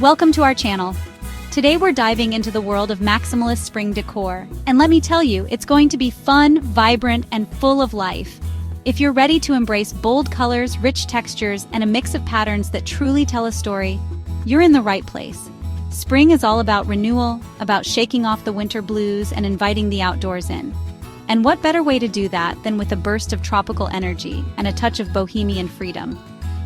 Welcome to our channel. Today we're diving into the world of maximalist spring decor, and let me tell you, it's going to be fun, vibrant, and full of life. If you're ready to embrace bold colors, rich textures, and a mix of patterns that truly tell a story, you're in the right place. Spring is all about renewal, about shaking off the winter blues and inviting the outdoors in. And what better way to do that than with a burst of tropical energy and a touch of bohemian freedom?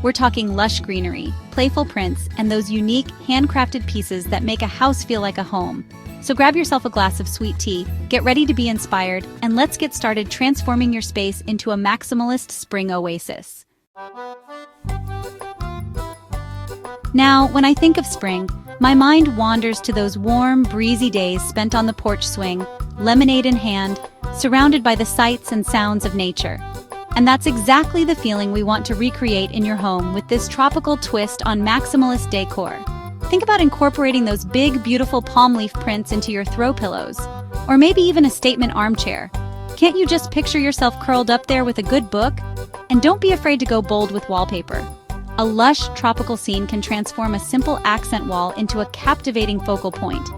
We're talking lush greenery, playful prints, and those unique, handcrafted pieces that make a house feel like a home. So grab yourself a glass of sweet tea, get ready to be inspired, and let's get started transforming your space into a maximalist spring oasis. Now, when I think of spring, my mind wanders to those warm, breezy days spent on the porch swing, lemonade in hand, surrounded by the sights and sounds of nature. And that's exactly the feeling we want to recreate in your home with this tropical twist on maximalist decor. Think about incorporating those big, beautiful palm leaf prints into your throw pillows, or maybe even a statement armchair. Can't you just picture yourself curled up there with a good book? And don't be afraid to go bold with wallpaper. A lush, tropical scene can transform a simple accent wall into a captivating focal point.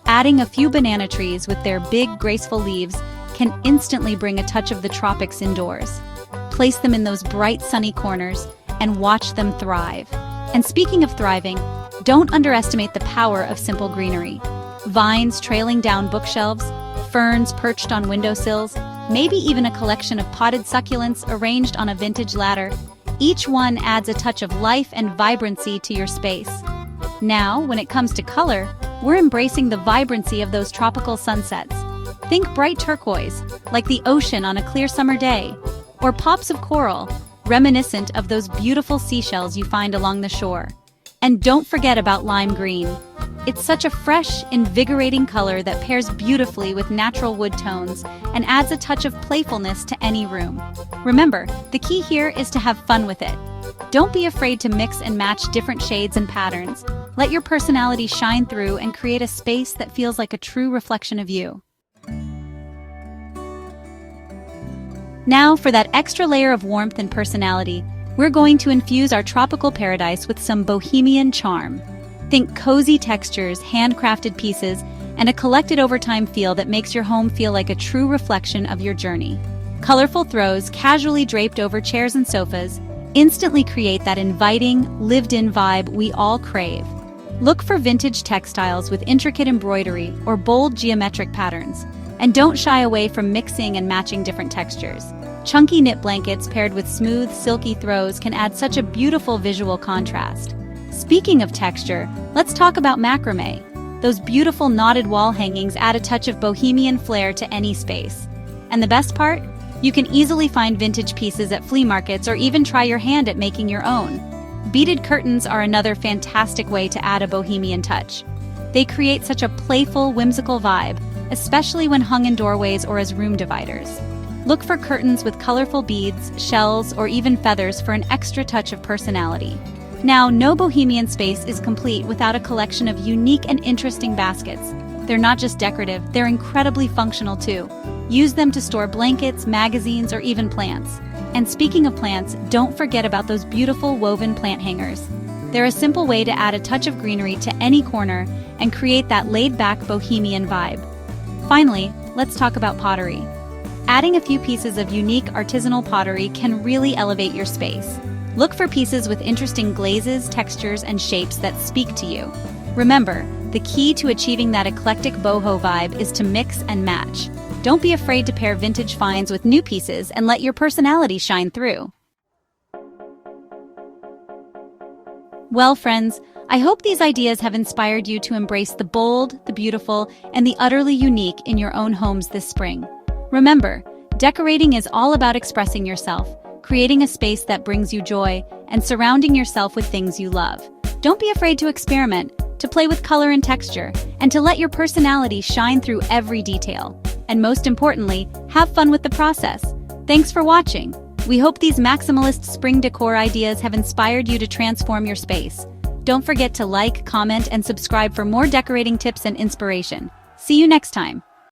Adding a few banana trees with their big, graceful leaves can instantly bring a touch of the tropics indoors. Place them in those bright, sunny corners and watch them thrive. And speaking of thriving, don't underestimate the power of simple greenery. Vines trailing down bookshelves, ferns perched on windowsills, maybe even a collection of potted succulents arranged on a vintage ladder. Each one adds a touch of life and vibrancy to your space. Now, when it comes to color, we're embracing the vibrancy of those tropical sunsets. Think bright turquoise, like the ocean on a clear summer day, or pops of coral, reminiscent of those beautiful seashells you find along the shore. And don't forget about lime green. It's such a fresh, invigorating color that pairs beautifully with natural wood tones and adds a touch of playfulness to any room. Remember, the key here is to have fun with it. Don't be afraid to mix and match different shades and patterns. Let your personality shine through and create a space that feels like a true reflection of you. Now, for that extra layer of warmth and personality, we're going to infuse our tropical paradise with some bohemian charm. Think cozy textures, handcrafted pieces, and a collected over time feel that makes your home feel like a true reflection of your journey. Colorful throws, casually draped over chairs and sofas, instantly create that inviting, lived-in vibe we all crave. Look for vintage textiles with intricate embroidery or bold geometric patterns. And don't shy away from mixing and matching different textures. Chunky knit blankets paired with smooth, silky throws can add such a beautiful visual contrast. Speaking of texture, let's talk about macrame. Those beautiful knotted wall hangings add a touch of bohemian flair to any space. And the best part? You can easily find vintage pieces at flea markets or even try your hand at making your own. Beaded curtains are another fantastic way to add a bohemian touch. They create such a playful, whimsical vibe, especially when hung in doorways or as room dividers. Look for curtains with colorful beads, shells, or even feathers for an extra touch of personality. Now, no bohemian space is complete without a collection of unique and interesting baskets. They're not just decorative, they're incredibly functional too. Use them to store blankets, magazines, or even plants. And speaking of plants, don't forget about those beautiful woven plant hangers. They're a simple way to add a touch of greenery to any corner and create that laid-back bohemian vibe. Finally, let's talk about pottery. Adding a few pieces of unique artisanal pottery can really elevate your space. Look for pieces with interesting glazes, textures, and shapes that speak to you. Remember, the key to achieving that eclectic boho vibe is to mix and match. Don't be afraid to pair vintage finds with new pieces and let your personality shine through. Well, friends, I hope these ideas have inspired you to embrace the bold, the beautiful, and the utterly unique in your own homes this spring. Remember, decorating is all about expressing yourself, creating a space that brings you joy, and surrounding yourself with things you love. Don't be afraid to experiment, to play with color and texture, and to let your personality shine through every detail. And most importantly, have fun with the process. Thanks for watching. We hope these maximalist spring decor ideas have inspired you to transform your space. Don't forget to like, comment, and subscribe for more decorating tips and inspiration. See you next time.